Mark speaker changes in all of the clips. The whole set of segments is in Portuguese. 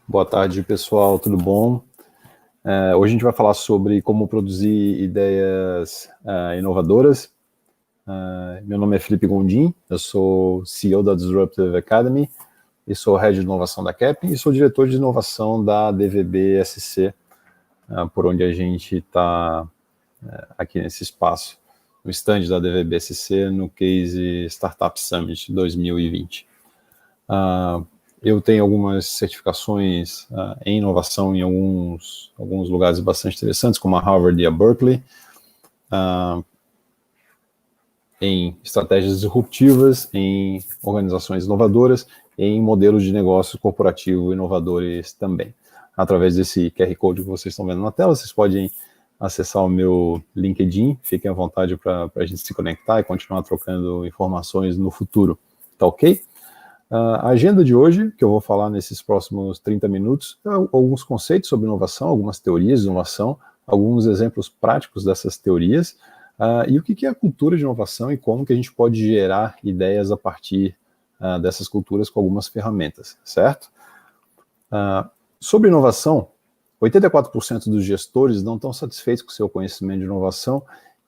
Speaker 1: Boa tarde, pessoal, tudo bom? Hoje a gente vai falar sobre como produzir ideias inovadoras. Meu nome é Felipe Gondim, eu sou CEO da Disruptive Academy e sou Head de Inovação da CAP e sou diretor de inovação da DVB-SC, por onde a gente está aqui nesse espaço, no stand da DVB-SC, no Case Startup Summit 2020. Eu tenho algumas certificações em inovação em alguns lugares bastante interessantes, como a Harvard e a Berkeley, em estratégias disruptivas, em organizações inovadoras, em modelos de negócio corporativo inovadores também. Através desse QR Code que vocês estão vendo na tela, vocês podem acessar o meu LinkedIn, fiquem à vontade para a gente se conectar e continuar trocando informações no futuro, tá ok? A agenda de hoje, que eu vou falar nesses próximos 30 minutos, é alguns conceitos sobre inovação, algumas teorias de inovação, alguns exemplos práticos dessas teorias, e o que é a cultura de inovação e como que a gente pode gerar ideias a partir dessas culturas com algumas ferramentas, certo? Sobre inovação, 84% dos gestores não estão satisfeitos com o seu conhecimento de inovação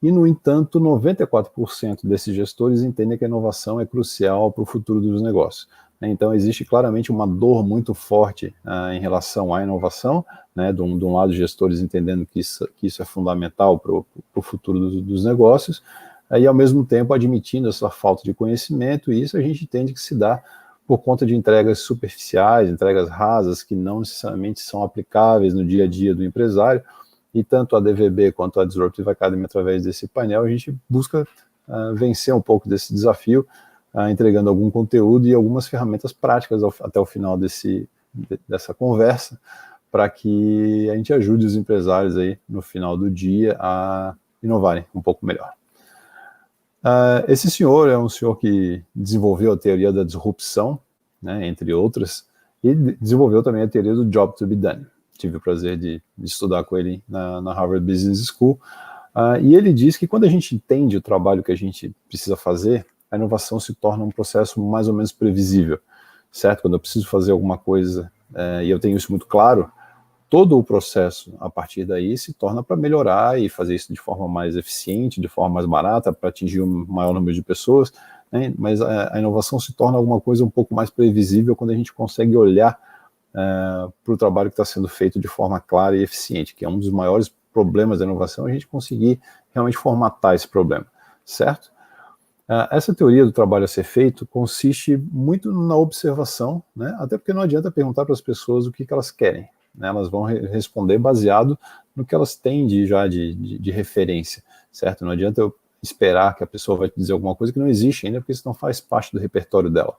Speaker 1: e, no entanto, 94% desses gestores entendem que a inovação é crucial para o futuro dos negócios. Então, existe claramente uma dor muito forte em relação à inovação, né, de um lado, gestores entendendo que isso é fundamental para o futuro dos negócios, e, ao mesmo tempo, admitindo essa falta de conhecimento, e isso a gente entende que se dá por conta de entregas superficiais, entregas rasas, que não necessariamente são aplicáveis no dia a dia do empresário. E tanto a DVB quanto a Disruptive Academy, através desse painel, a gente busca vencer um pouco desse desafio, entregando algum conteúdo e algumas ferramentas práticas até o final dessa conversa, para que a gente ajude os empresários aí, no final do dia, a inovarem um pouco melhor. Esse senhor é um senhor que desenvolveu a teoria da disrupção, né, entre outras, e desenvolveu também a teoria do job to be done. Tive o prazer de estudar com ele na Harvard Business School, e ele diz que quando a gente entende o trabalho que a gente precisa fazer, a inovação se torna um processo mais ou menos previsível, certo? Quando eu preciso fazer alguma coisa, e eu tenho isso muito claro, todo o processo, a partir daí, se torna para melhorar e fazer isso de forma mais eficiente, de forma mais barata, para atingir um maior número de pessoas, né? Mas a inovação se torna alguma coisa um pouco mais previsível quando a gente consegue olhar para o trabalho que está sendo feito de forma clara e eficiente, que é um dos maiores problemas da inovação, a gente conseguir realmente formatar esse problema, certo? Essa teoria do trabalho a ser feito consiste muito na observação, né? Até porque não adianta perguntar para as pessoas o que elas querem, né? Elas vão responder baseado no que elas têm de referência, certo? Não adianta eu esperar que a pessoa vai te dizer alguma coisa que não existe ainda, porque isso não faz parte do repertório dela.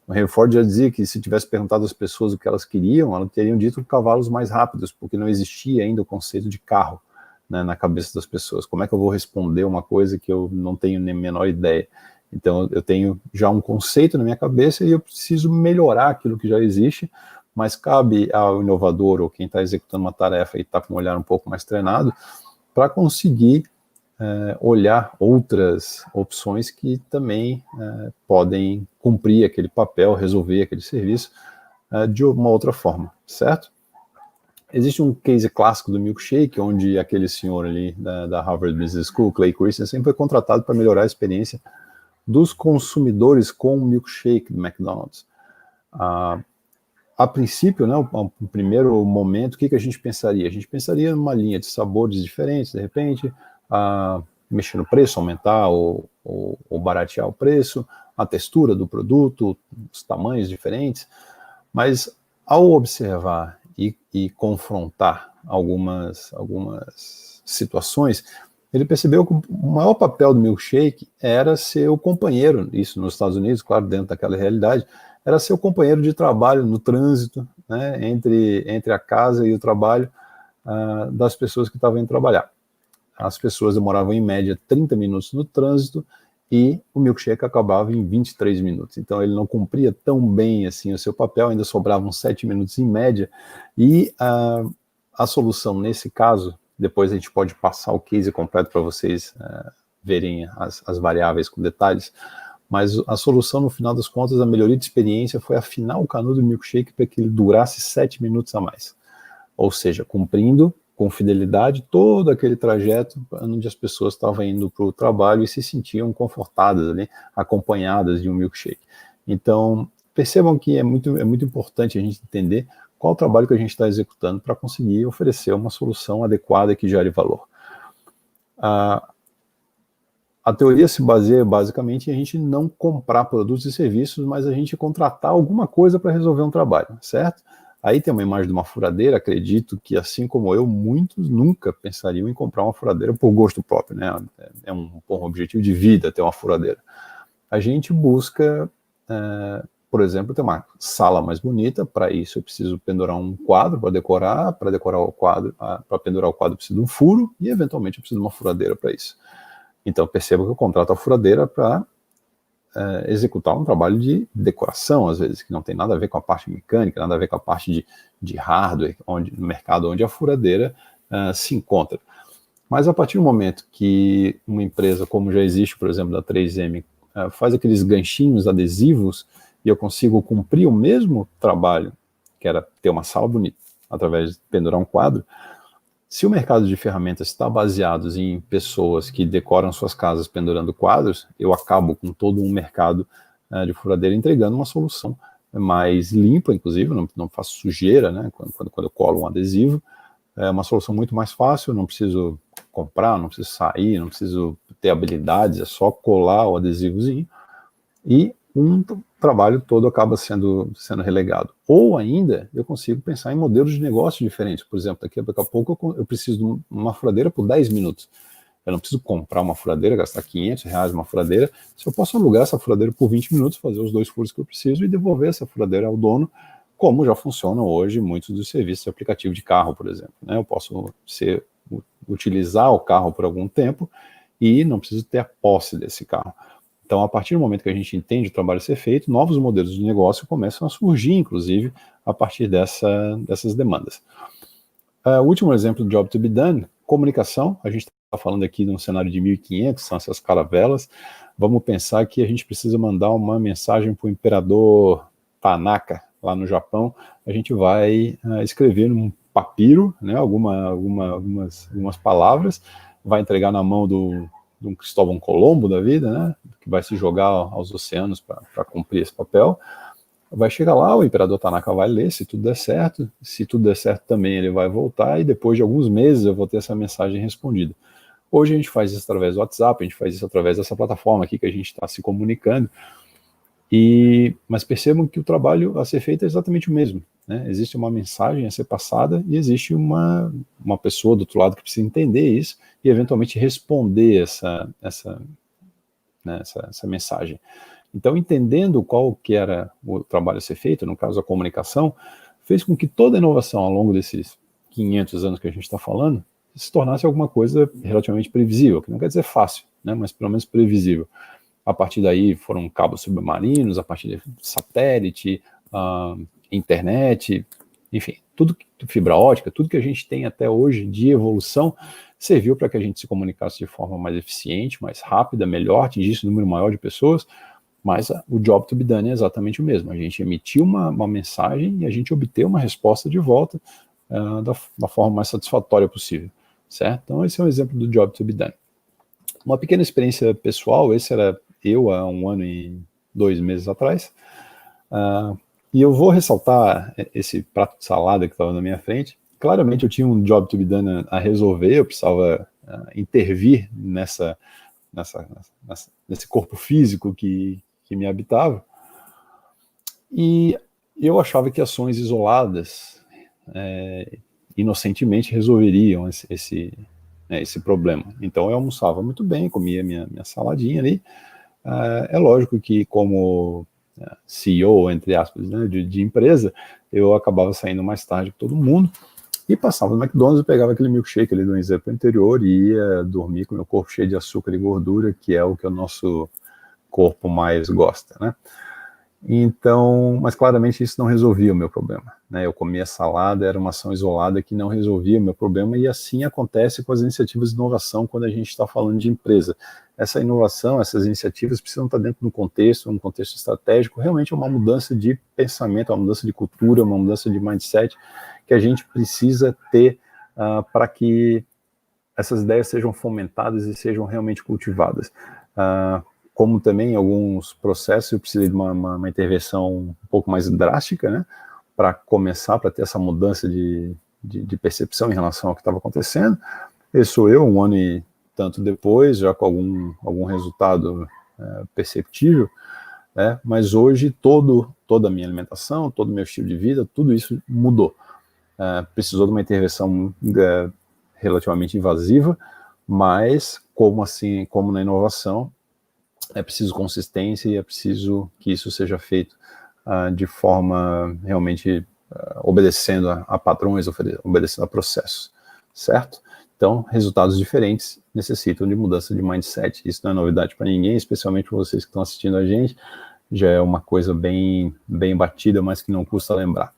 Speaker 1: O Henry Ford já dizia que se tivesse perguntado às pessoas o que elas queriam, elas teriam dito cavalos mais rápidos, porque não existia ainda o conceito de carro, né, na cabeça das pessoas. Como é que eu vou responder uma coisa que eu não tenho nem a menor ideia? Então, eu tenho já um conceito na minha cabeça e eu preciso melhorar aquilo que já existe, mas cabe ao inovador ou quem está executando uma tarefa e está com um olhar um pouco mais treinado para conseguir olhar outras opções que também podem cumprir aquele papel, resolver aquele serviço de uma outra forma, certo? Existe um case clássico do milkshake, onde aquele senhor ali da Harvard Business School, Clay Christensen, foi contratado para melhorar a experiência dos consumidores com o milkshake do McDonald's. A princípio, né, o primeiro momento, o que a gente pensaria? A gente pensaria numa linha de sabores diferentes, de repente, mexer no preço, aumentar ou baratear o preço, a textura do produto, os tamanhos diferentes, mas ao observar e confrontar algumas situações, ele percebeu que o maior papel do milkshake era ser o companheiro, isso nos Estados Unidos, claro, dentro daquela realidade, era ser o companheiro de trabalho no trânsito, né, entre a casa e o trabalho das pessoas que estavam indo trabalhar. As pessoas demoravam em média 30 minutos no trânsito e o milkshake acabava em 23 minutos. Então ele não cumpria tão bem assim o seu papel, ainda sobravam 7 minutos em média, e a solução nesse caso, depois a gente pode passar o case completo para vocês verem as variáveis com detalhes, mas a solução, no final das contas, a melhoria de experiência foi afinar o canudo do milkshake para que ele durasse 7 minutos a mais. Ou seja, cumprindo com fidelidade todo aquele trajeto onde as pessoas estavam indo para o trabalho e se sentiam confortadas ali, acompanhadas de um milkshake. Então, percebam que é muito importante a gente entender qual o trabalho que a gente está executando para conseguir oferecer uma solução adequada que gere valor. A teoria se baseia basicamente em a gente não comprar produtos e serviços, mas a gente contratar alguma coisa para resolver um trabalho, certo? Aí tem uma imagem de uma furadeira, acredito que, assim como eu, muitos nunca pensariam em comprar uma furadeira por gosto próprio, né? É um objetivo de vida ter uma furadeira. A gente busca, por exemplo, ter uma sala mais bonita. Para isso eu preciso pendurar um quadro para decorar o quadro, para pendurar o quadro eu preciso de um furo e eventualmente eu preciso de uma furadeira para isso. Então perceba que eu contrato a furadeira para executar um trabalho de decoração, às vezes, que não tem nada a ver com a parte mecânica, nada a ver com a parte de hardware, no mercado onde a furadeira se encontra. Mas a partir do momento que uma empresa, como já existe, por exemplo, da 3M, faz aqueles ganchinhos adesivos e eu consigo cumprir o mesmo trabalho, que era ter uma sala bonita, através de pendurar um quadro, se o mercado de ferramentas está baseado em pessoas que decoram suas casas pendurando quadros, eu acabo com todo um mercado de furadeira entregando uma solução mais limpa, inclusive, não faço sujeira, né, quando eu colo um adesivo, é uma solução muito mais fácil, não preciso comprar, não preciso sair, não preciso ter habilidades, é só colar o adesivozinho e um trabalho todo acaba sendo relegado. Ou ainda, eu consigo pensar em modelos de negócio diferentes. Por exemplo, daqui a pouco eu preciso de uma furadeira por 10 minutos. Eu não preciso comprar uma furadeira, gastar R$500 uma furadeira. Se eu posso alugar essa furadeira por 20 minutos, fazer os 2 furos que eu preciso e devolver essa furadeira ao dono, como já funcionam hoje muitos dos serviços de aplicativo de carro, por exemplo. Eu posso utilizar o carro por algum tempo e não preciso ter a posse desse carro. Então, a partir do momento que a gente entende o trabalho ser feito, novos modelos de negócio começam a surgir, inclusive, a partir dessas demandas. O último exemplo do Job to be Done, comunicação. A gente está falando aqui de um cenário de 1500, são essas caravelas. Vamos pensar que a gente precisa mandar uma mensagem para o imperador Tanaka, lá no Japão. A gente vai escrever num papiro, né, algumas palavras, vai entregar na mão de um Cristóvão Colombo da vida, né, que vai se jogar aos oceanos para cumprir esse papel. Vai chegar lá, o imperador Tanaka vai ler, se tudo der certo. Se tudo der certo também, ele vai voltar e depois de alguns meses eu vou ter essa mensagem respondida. Hoje a gente faz isso através do WhatsApp, a gente faz isso através dessa plataforma aqui que a gente está se comunicando. Mas percebam que o trabalho a ser feito é exatamente o mesmo, né? Existe uma mensagem a ser passada e existe uma pessoa do outro lado que precisa entender isso e eventualmente responder essa mensagem. Então, entendendo qual que era o trabalho a ser feito, no caso a comunicação, fez com que toda a inovação ao longo desses 500 anos que a gente está falando se tornasse alguma coisa relativamente previsível, que não quer dizer fácil, né, mas pelo menos previsível. A partir daí foram cabos submarinos, a partir de satélite, internet, enfim, tudo, fibra ótica, tudo que a gente tem até hoje de evolução serviu para que a gente se comunicasse de forma mais eficiente, mais rápida, melhor, atingisse um número maior de pessoas, mas o job to be done é exatamente o mesmo. A gente emitiu uma mensagem e a gente obteve uma resposta de volta da forma mais satisfatória possível, certo? Então esse é um exemplo do job to be done. Uma pequena experiência pessoal, esse era eu há 1 ano e 2 meses atrás, e eu vou ressaltar esse prato de salada que estava na minha frente. Claramente eu tinha um job to be done a resolver, eu precisava intervir nesse corpo físico que me habitava, e eu achava que ações isoladas inocentemente resolveriam esse problema. Então eu almoçava muito bem, comia minha saladinha ali. É lógico que como CEO, entre aspas, né, de empresa, eu acabava saindo mais tarde que todo mundo e passava no McDonald's e pegava aquele milkshake ali do exemplo anterior e ia dormir com o meu corpo cheio de açúcar e gordura, que é o que o nosso corpo mais gosta, né? Então, mas claramente isso não resolvia o meu problema, né? Eu comia salada, era uma ação isolada que não resolvia o meu problema, e assim acontece com as iniciativas de inovação quando a gente está falando de empresa. Essa inovação, essas iniciativas precisam estar dentro de um contexto estratégico, realmente é uma mudança de pensamento, uma mudança de cultura, uma mudança de mindset que a gente precisa ter para que essas ideias sejam fomentadas e sejam realmente cultivadas. Como também em alguns processos eu precisei de uma intervenção um pouco mais drástica, né, para começar, para ter essa mudança de percepção em relação ao que estava acontecendo. Esse sou eu, um ano e tanto depois, já com algum resultado perceptível, né, mas hoje toda a minha alimentação, todo o meu estilo de vida, tudo isso mudou. Precisou de uma intervenção relativamente invasiva, mas como na inovação, é preciso consistência e é preciso que isso seja feito de forma realmente obedecendo a padrões, obedecendo a processos, certo? Então, resultados diferentes necessitam de mudança de mindset. Isso não é novidade para ninguém, especialmente para vocês que estão assistindo a gente. Já é uma coisa bem batida, mas que não custa lembrar.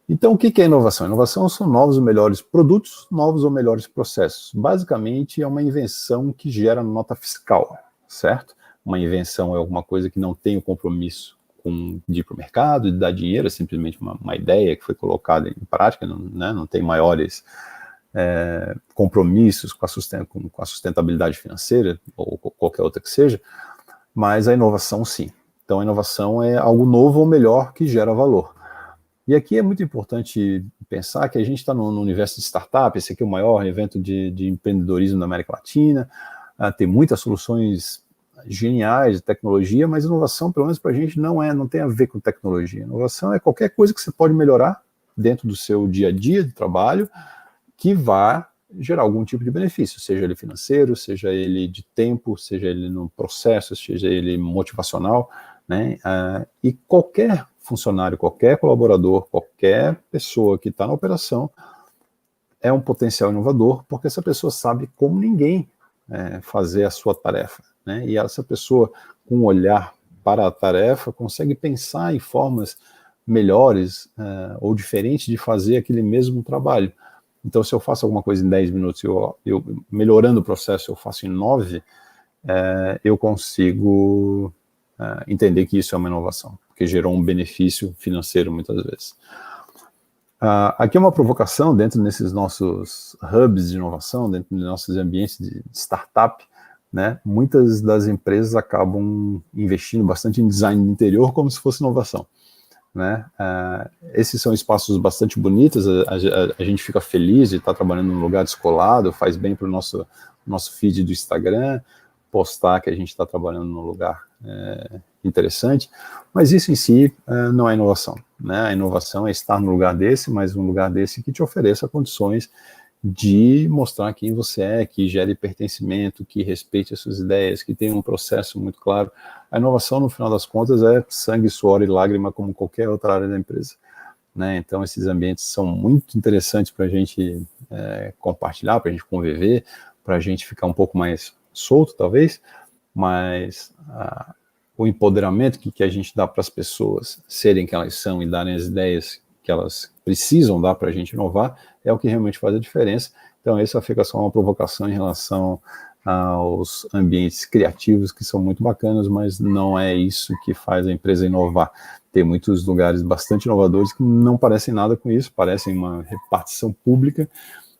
Speaker 1: Então, o que é inovação? Inovação são novos ou melhores produtos, novos ou melhores processos. Basicamente, é uma invenção que gera nota fiscal, certo? Uma invenção é alguma coisa que não tem o compromisso de ir para o mercado, de dar dinheiro, é simplesmente uma ideia que foi colocada em prática, não tem maiores compromissos com a sustentabilidade financeira, ou qualquer outra que seja, mas a inovação sim. Então a inovação é algo novo ou melhor que gera valor. E aqui é muito importante pensar que a gente está no universo de startup, esse aqui é o maior evento de empreendedorismo da América Latina, tem muitas soluções geniais de tecnologia, mas inovação, pelo menos para a gente, não tem a ver com tecnologia. Inovação é qualquer coisa que você pode melhorar dentro do seu dia a dia de trabalho, que vá gerar algum tipo de benefício, seja ele financeiro, seja ele de tempo, seja ele no processo, seja ele motivacional, né? E qualquer funcionário, qualquer colaborador, qualquer pessoa que está na operação é um potencial inovador, porque essa pessoa sabe como ninguém fazer a sua tarefa, né? E essa pessoa, com um olhar para a tarefa, consegue pensar em formas melhores ou diferentes de fazer aquele mesmo trabalho. Então, se eu faço alguma coisa em 10 minutos, eu melhorando o processo, eu faço em 9, eu consigo entender que isso é uma inovação, porque gerou um benefício financeiro muitas vezes. Aqui é uma provocação dentro desses nossos hubs de inovação, dentro dos nossos ambientes de startup, né? Muitas das empresas acabam investindo bastante em design de interior como se fosse inovação, né? Esses são espaços bastante bonitos, a gente fica feliz de estar trabalhando num lugar descolado, faz bem para o nosso feed do Instagram, postar que a gente está trabalhando num lugar interessante, mas isso em si não é inovação, né? A inovação é estar num lugar desse, mas um lugar desse que te ofereça condições de mostrar quem você é, que gere pertencimento, que respeite as suas ideias, que tenha um processo muito claro. A inovação, no final das contas, é sangue, suor e lágrima, como qualquer outra área da empresa, né? Então, esses ambientes são muito interessantes para a gente compartilhar, para a gente conviver, para a gente ficar um pouco mais solto, talvez, mas o empoderamento que a gente dá para as pessoas serem quem elas são e darem as ideias que elas precisam dar para a gente inovar é o que realmente faz a diferença. Então, essa fica só uma provocação em relação aos ambientes criativos, que são muito bacanas, mas não é isso que faz a empresa inovar. Tem muitos lugares bastante inovadores que não parecem nada com isso, parecem uma repartição pública.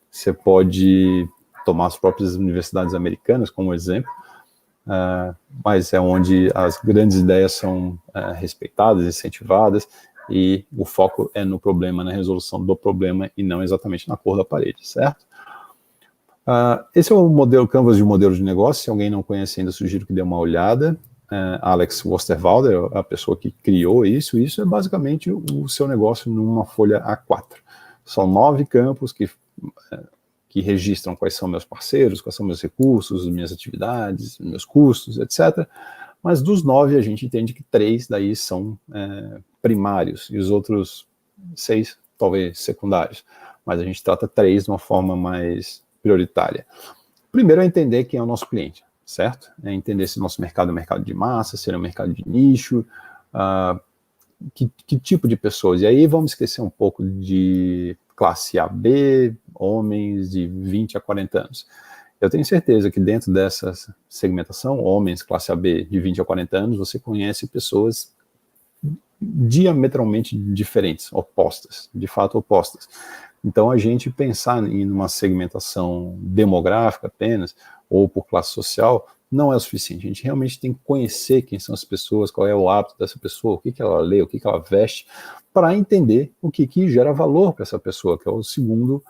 Speaker 1: Você pode tomar as próprias universidades americanas como exemplo, mas é onde as grandes ideias são respeitadas, incentivadas, e o foco é no problema, na resolução do problema, e não exatamente na cor da parede, certo? Esse é o modelo Canvas de modelo de negócio. Se alguém não conhece ainda, sugiro que dê uma olhada. Alex Osterwalder, a pessoa que criou isso é basicamente o seu negócio numa folha A4. São 9 campos que registram quais são meus parceiros, quais são meus recursos, minhas atividades, meus custos, etc. Mas dos 9, a gente entende que 3 daí são primários, e os outros 6, talvez, secundários. Mas a gente trata 3 de uma forma mais prioritária. Primeiro é entender quem é o nosso cliente, certo? É entender se o nosso mercado é um mercado de massa, se ele é um mercado de nicho, Que tipo de pessoas? E aí vamos esquecer um pouco de classe AB, homens de 20 a 40 anos. Eu tenho certeza que dentro dessa segmentação, homens, classe AB de 20 a 40 anos, você conhece pessoas diametralmente diferentes, opostas, de fato opostas. Então, a gente pensar em uma segmentação demográfica apenas, ou por classe social, não é o suficiente. A gente realmente tem que conhecer quem são as pessoas, qual é o hábito dessa pessoa, o que ela lê, o que ela veste, para entender o que gera valor para essa pessoa, que é o segundo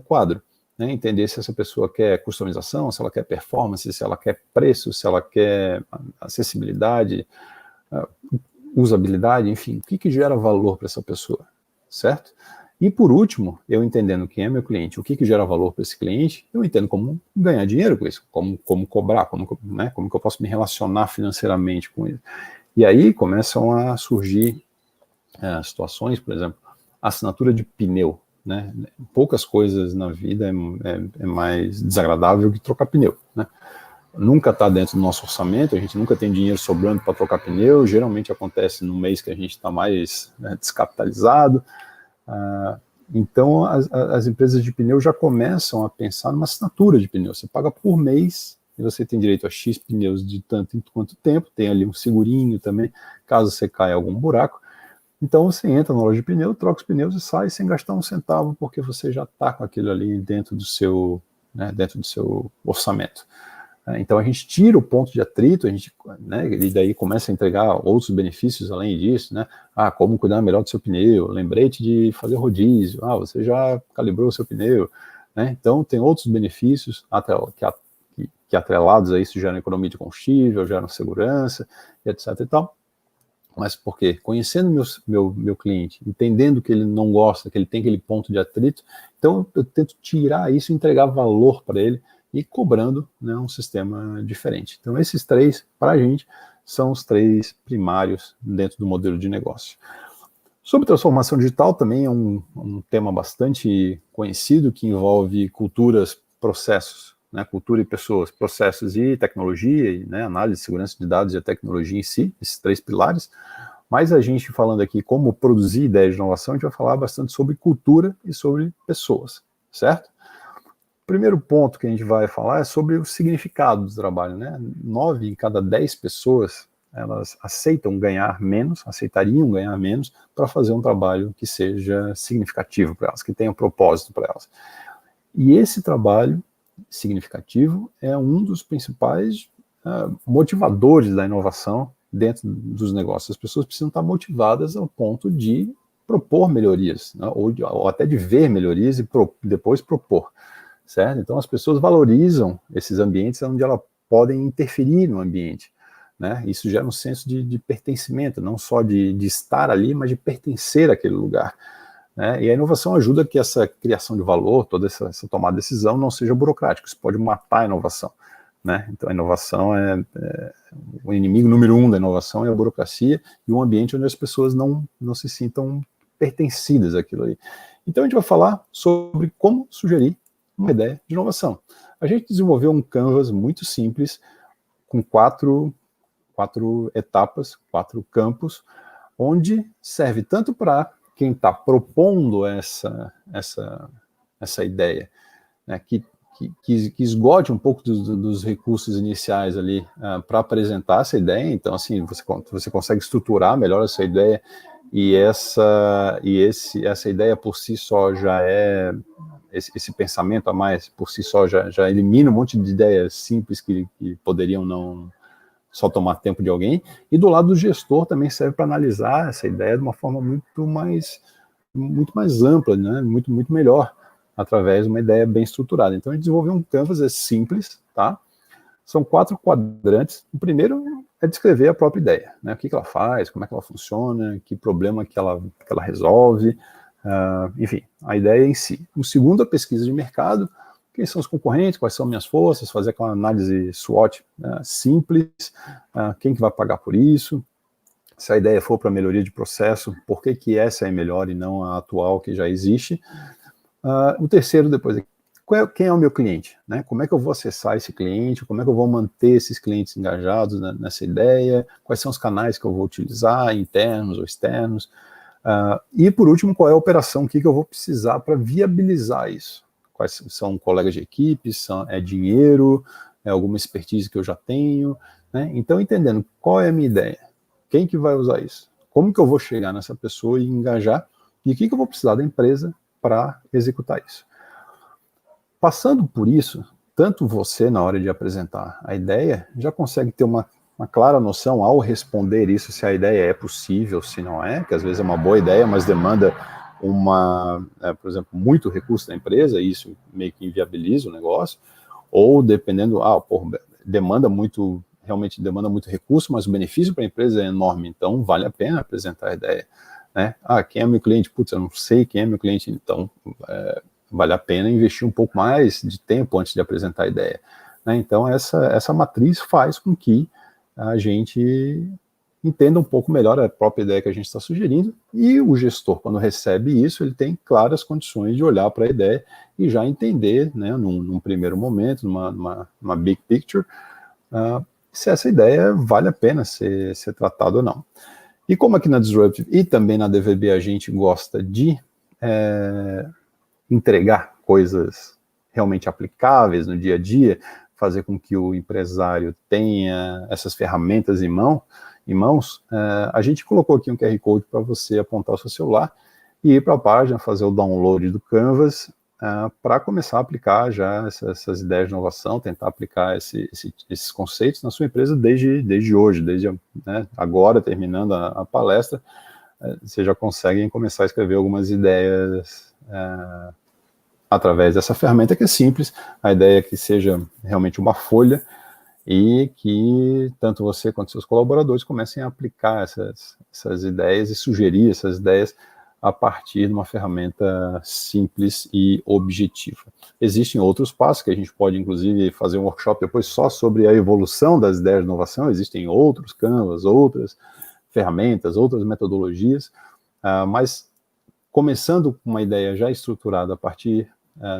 Speaker 1: quadro. Né? Entender se essa pessoa quer customização, se ela quer performance, se ela quer preço, se ela quer acessibilidade, usabilidade, enfim, o que gera valor para essa pessoa, certo? E por último, eu entendendo quem é meu cliente, o que gera valor para esse cliente, eu entendo como ganhar dinheiro com isso, como cobrar, como que eu posso me relacionar financeiramente com isso. E aí começam a surgir situações, por exemplo, assinatura de pneu, né? Poucas coisas na vida é mais desagradável que trocar pneu, né? Nunca está dentro do nosso orçamento, a gente nunca tem dinheiro sobrando para trocar pneu, geralmente acontece no mês que a gente está mais descapitalizado. Então as empresas de pneu já começam a pensar numa assinatura de pneu. Você paga por mês e você tem direito a X pneus de tanto em quanto tempo, tem ali um segurinho também, caso você caia em algum buraco. Então você entra na loja de pneu, troca os pneus e sai sem gastar um centavo, porque você já está com aquilo ali dentro do seu orçamento. Então a gente tira o ponto de atrito, e daí começa a entregar outros benefícios além disso, né? Como cuidar melhor do seu pneu, lembrete de fazer rodízio, você já calibrou o seu pneu, né? Então tem outros benefícios que atrelados a isso geram economia de combustível, geram segurança, etc e tal. Mas por quê? Conhecendo meu cliente, entendendo que ele não gosta, que ele tem aquele ponto de atrito, então eu tento tirar isso e entregar valor para ele, e cobrando, né, um sistema diferente. Então esses três, para a gente, são os três primários dentro do modelo de negócio. Sobre transformação digital também é um tema bastante conhecido, que envolve culturas, processos, né, cultura e pessoas, processos e tecnologia, e, né, análise de segurança de dados e a tecnologia em si, esses três pilares. Mas a gente falando aqui como produzir ideias de inovação, a gente vai falar bastante sobre cultura e sobre pessoas, certo? O primeiro ponto que a gente vai falar é sobre o significado do trabalho, né? 9 em cada 10 pessoas, elas aceitariam ganhar menos para fazer um trabalho que seja significativo para elas, que tenha um propósito para elas. E esse trabalho significativo é um dos principais motivadores da inovação dentro dos negócios. As pessoas precisam estar motivadas ao ponto de propor melhorias, né? ou até de ver melhorias e depois propor. Certo? Então as pessoas valorizam esses ambientes onde elas podem interferir no ambiente, né? Isso gera um senso de pertencimento, não só de estar ali, mas de pertencer àquele lugar, né? E a inovação ajuda que essa criação de valor, toda essa tomada de decisão não seja burocrática, isso pode matar a inovação, né? Então a inovação o inimigo número 1 da inovação é a burocracia e um ambiente onde as pessoas não se sintam pertencidas àquilo ali. Então a gente vai falar sobre como sugerir uma ideia de inovação. A gente desenvolveu um canvas muito simples, com quatro etapas, 4 campos, onde serve tanto para quem está propondo essa ideia, né, que esgote um pouco dos recursos iniciais ali para apresentar essa ideia. Então, assim, você consegue estruturar melhor essa ideia, e essa ideia por si só já é esse pensamento a mais por si só já elimina um monte de ideias simples que poderiam não só tomar tempo de alguém. E do lado do gestor também serve para analisar essa ideia de uma forma muito mais ampla, né? muito melhor, através de uma ideia bem estruturada. Então a gente desenvolveu um canvas simples, tá? São 4 quadrantes. O primeiro é descrever a própria ideia, né? O que ela faz, como é que ela funciona, que problema que ela resolve, enfim, a ideia em si. O segundo, a pesquisa de mercado, quem são os concorrentes, quais são minhas forças, fazer aquela análise SWOT simples, quem que vai pagar por isso, se a ideia for para melhoria de processo, por que essa é melhor e não a atual que já existe. O terceiro, depois, quem é o meu cliente, né? Como é que eu vou acessar esse cliente, como é que eu vou manter esses clientes engajados nessa ideia, quais são os canais que eu vou utilizar, internos ou externos, e por último, qual é a operação, o que eu vou precisar para viabilizar isso, quais são colegas de equipe, é dinheiro, é alguma expertise que eu já tenho, né? Então entendendo qual é a minha ideia, quem que vai usar isso, como que eu vou chegar nessa pessoa e engajar, e o que eu vou precisar da empresa para executar isso. Passando por isso, tanto você, na hora de apresentar a ideia, já consegue ter uma clara noção ao responder isso, se a ideia é possível, se não é, que às vezes é uma boa ideia, mas demanda por exemplo, muito recurso da empresa, e isso meio que inviabiliza o negócio, ou dependendo, realmente demanda muito recurso, mas o benefício para a empresa é enorme, então vale a pena apresentar a ideia, né? Quem é meu cliente? Putz, eu não sei quem é meu cliente, então vale a pena investir um pouco mais de tempo antes de apresentar a ideia, né? Então essa matriz faz com que a gente entenda um pouco melhor a própria ideia que a gente está sugerindo, e o gestor, quando recebe isso, ele tem claras condições de olhar para a ideia e já entender, né, num primeiro momento, numa big picture, se essa ideia vale a pena ser tratada ou não. E como aqui na Disruptive e também na DVB a gente gosta de entregar coisas realmente aplicáveis no dia a dia, fazer com que o empresário tenha essas ferramentas em mãos, a gente colocou aqui um QR Code para você apontar o seu celular e ir para a página, fazer o download do Canvas, para começar a aplicar já essas ideias de inovação, tentar aplicar esses conceitos na sua empresa desde hoje, né, agora, terminando a palestra, você já consegue começar a escrever algumas ideias através dessa ferramenta que é simples. A ideia é que seja realmente uma folha e que tanto você quanto seus colaboradores comecem a aplicar essas ideias e sugerir essas ideias a partir de uma ferramenta simples e objetiva. Existem outros passos que a gente pode, inclusive, fazer um workshop depois só sobre a evolução das ideias de inovação. Existem outros Canvas, outras ferramentas, outras metodologias, mas começando com uma ideia já estruturada a partir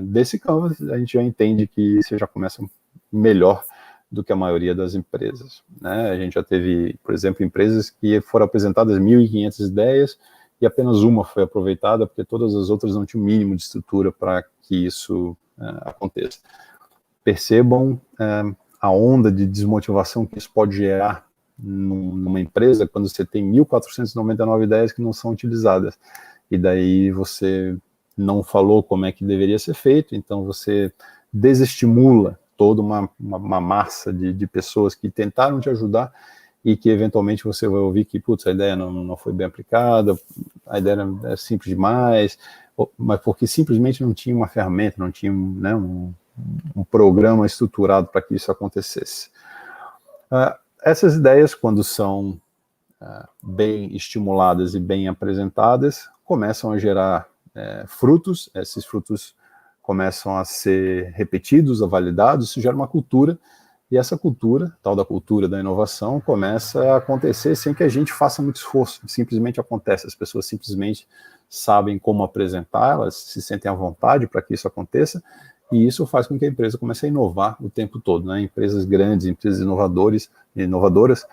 Speaker 1: desse Canvas, a gente já entende que você já começa melhor do que a maioria das empresas, né? A gente já teve, por exemplo, empresas que foram apresentadas 1.500 ideias e apenas uma foi aproveitada, porque todas as outras não tinham o mínimo de estrutura para que isso aconteça. Percebam a onda de desmotivação que isso pode gerar numa empresa quando você tem 1.499 ideias que não são utilizadas. E daí você não falou como é que deveria ser feito, então você desestimula toda uma massa de pessoas que tentaram te ajudar e que eventualmente você vai ouvir que, putz, a ideia não foi bem aplicada, a ideia era simples demais, mas porque simplesmente não tinha uma ferramenta, não tinha um programa estruturado para que isso acontecesse. Essas ideias, quando são bem estimuladas e bem apresentadas, começam a gerar frutos, esses frutos começam a ser repetidos, a validados, isso gera uma cultura, e essa cultura, tal da cultura da inovação, começa a acontecer sem que a gente faça muito esforço, simplesmente acontece, as pessoas simplesmente sabem como apresentar, elas se sentem à vontade para que isso aconteça, e isso faz com que a empresa comece a inovar o tempo todo, né? Empresas grandes, empresas inovadoras,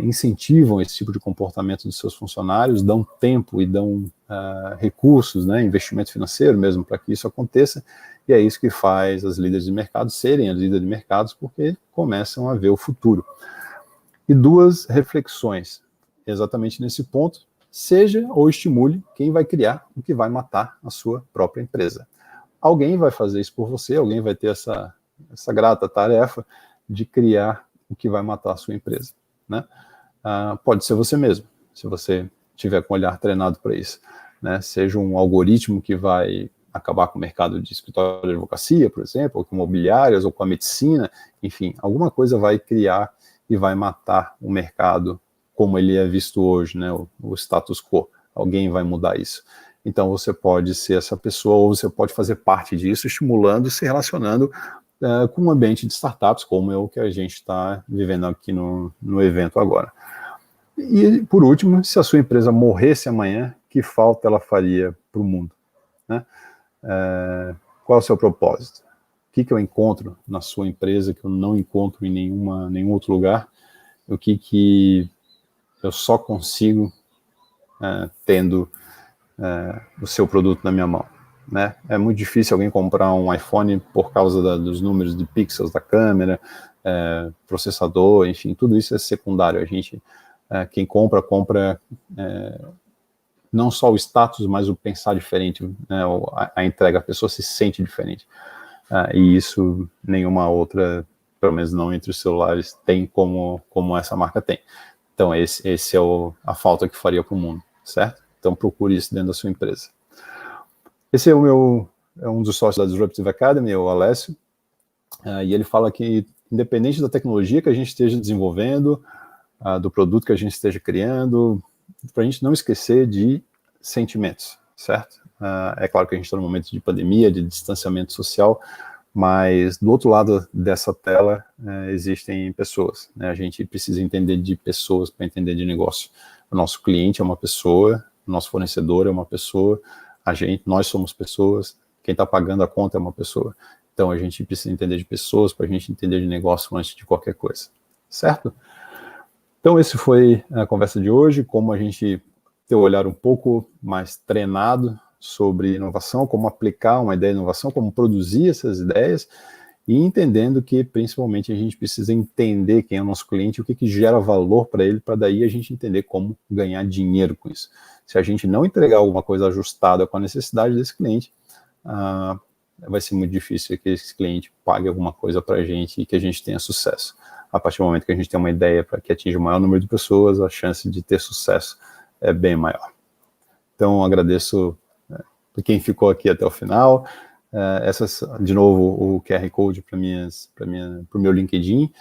Speaker 1: incentivam esse tipo de comportamento dos seus funcionários, dão tempo e dão recursos, né, investimento financeiro mesmo para que isso aconteça, e é isso que faz as líderes de mercado serem as líderes de mercados, porque começam a ver o futuro. E duas reflexões, exatamente nesse ponto: seja ou estimule quem vai criar o que vai matar a sua própria empresa. Alguém vai fazer isso por você, alguém vai ter essa grata tarefa de criar o que vai matar a sua empresa, né? Pode ser você mesmo, se você tiver com o olhar treinado para isso, né? Seja um algoritmo que vai acabar com o mercado de escritório de advocacia, por exemplo, ou com imobiliárias, ou com a medicina, enfim, alguma coisa vai criar e vai matar o mercado como ele é visto hoje, né? O status quo. Alguém vai mudar isso. Então você pode ser essa pessoa, ou você pode fazer parte disso, estimulando, se relacionando com um ambiente de startups, como é o que a gente está vivendo aqui no evento agora. E, por último, se a sua empresa morresse amanhã, que falta ela faria para o mundo, né? qual é o seu propósito? O que eu encontro na sua empresa que eu não encontro em nenhum outro lugar? O que eu só consigo tendo o seu produto na minha mão, né? É muito difícil alguém comprar um iPhone por causa dos números de pixels da câmera, processador, enfim, tudo isso é secundário. A gente, quem compra não só o status, mas o pensar diferente, né? A entrega, a pessoa se sente diferente. E isso nenhuma outra, pelo menos não entre os celulares, tem como essa marca tem. Então esse é a falta que faria para o mundo, certo? Então procure isso dentro da sua empresa. Esse é um dos sócios da Disruptive Academy, o Alessio, e ele fala que independente da tecnologia que a gente esteja desenvolvendo, do produto que a gente esteja criando, para a gente não esquecer de sentimentos, certo? É claro que a gente está num momento de pandemia, de distanciamento social, mas do outro lado dessa tela existem pessoas, né? A gente precisa entender de pessoas para entender de negócio. O nosso cliente é uma pessoa, o nosso fornecedor é uma pessoa, nós somos pessoas, quem está pagando a conta é uma pessoa. Então a gente precisa entender de pessoas para a gente entender de negócio antes de qualquer coisa, certo? Então esse foi a conversa de hoje, como a gente ter um olhar um pouco mais treinado sobre inovação, como aplicar uma ideia de inovação, como produzir essas ideias, e entendendo que principalmente a gente precisa entender quem é o nosso cliente, o que gera valor para ele, para daí a gente entender como ganhar dinheiro com isso. Se a gente não entregar alguma coisa ajustada com a necessidade desse cliente, vai ser muito difícil que esse cliente pague alguma coisa para a gente e que a gente tenha sucesso. A partir do momento que a gente tem uma ideia para que atinja o maior número de pessoas, a chance de ter sucesso é bem maior. Então, agradeço para quem ficou aqui até o final. De novo, o QR Code para o meu LinkedIn.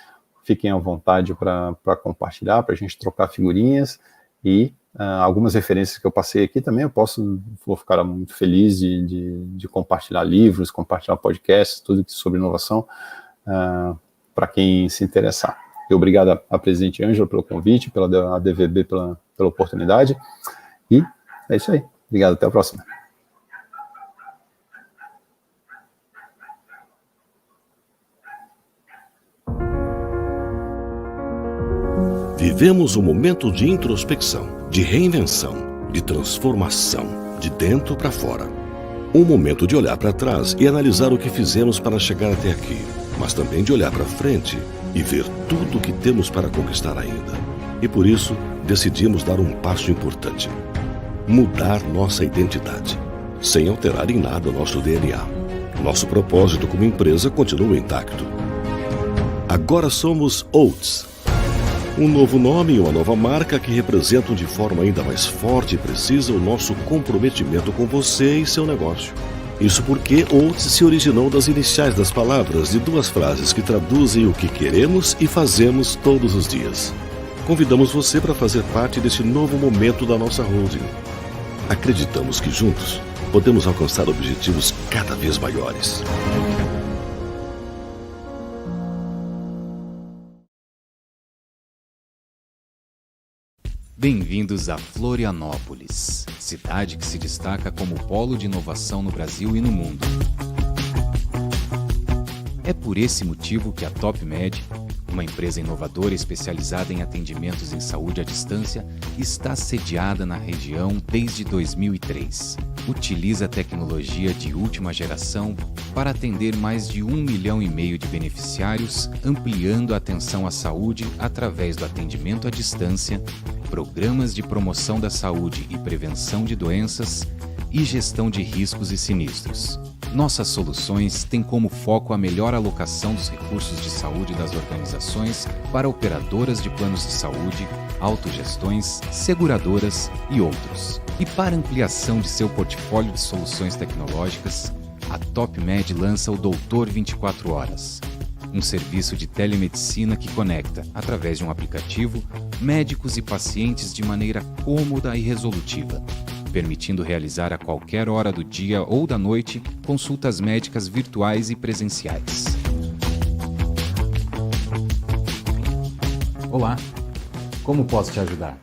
Speaker 1: Fiquem à vontade para compartilhar, para a gente trocar figurinhas. E algumas referências que eu passei aqui também, vou ficar muito feliz de compartilhar livros, compartilhar podcasts, tudo sobre inovação, para quem se interessar. E obrigado à presidente Ângela pelo convite, pela ADVB pela oportunidade. E é isso aí. Obrigado, até a próxima.
Speaker 2: Vivemos um momento de introspecção, de reinvenção, de transformação, de dentro para fora. Um momento de olhar para trás e analisar o que fizemos para chegar até aqui, mas também de olhar para frente e ver tudo o que temos para conquistar ainda. E por isso, decidimos dar um passo importante: mudar nossa identidade, sem alterar em nada nosso DNA. Nosso propósito como empresa continua intacto. Agora somos Oats. Um novo nome e uma nova marca que representam de forma ainda mais forte e precisa o nosso comprometimento com você e seu negócio. Isso porque Oats se originou das iniciais das palavras de duas frases que traduzem o que queremos e fazemos todos os dias. Convidamos você para fazer parte desse novo momento da nossa holding. Acreditamos que juntos podemos alcançar objetivos cada vez maiores.
Speaker 3: Bem-vindos a Florianópolis, cidade que se destaca como polo de inovação no Brasil e no mundo. É por esse motivo que a TopMed, uma empresa inovadora especializada em atendimentos em saúde à distância, está sediada na região desde 2003. Utiliza tecnologia de última geração para atender mais de 1,5 milhão de beneficiários, ampliando a atenção à saúde através do atendimento à distância, programas de promoção da saúde e prevenção de doenças e gestão de riscos e sinistros. Nossas soluções têm como foco a melhor alocação dos recursos de saúde das organizações para operadoras de planos de saúde, autogestões, seguradoras e outros. E para ampliação de seu portfólio de soluções tecnológicas, a TopMed lança o Doutor 24 Horas, um serviço de telemedicina que conecta, através de um aplicativo, médicos e pacientes de maneira cômoda e resolutiva, permitindo realizar a qualquer hora do dia ou da noite consultas médicas virtuais e presenciais.
Speaker 4: Olá, como posso te ajudar?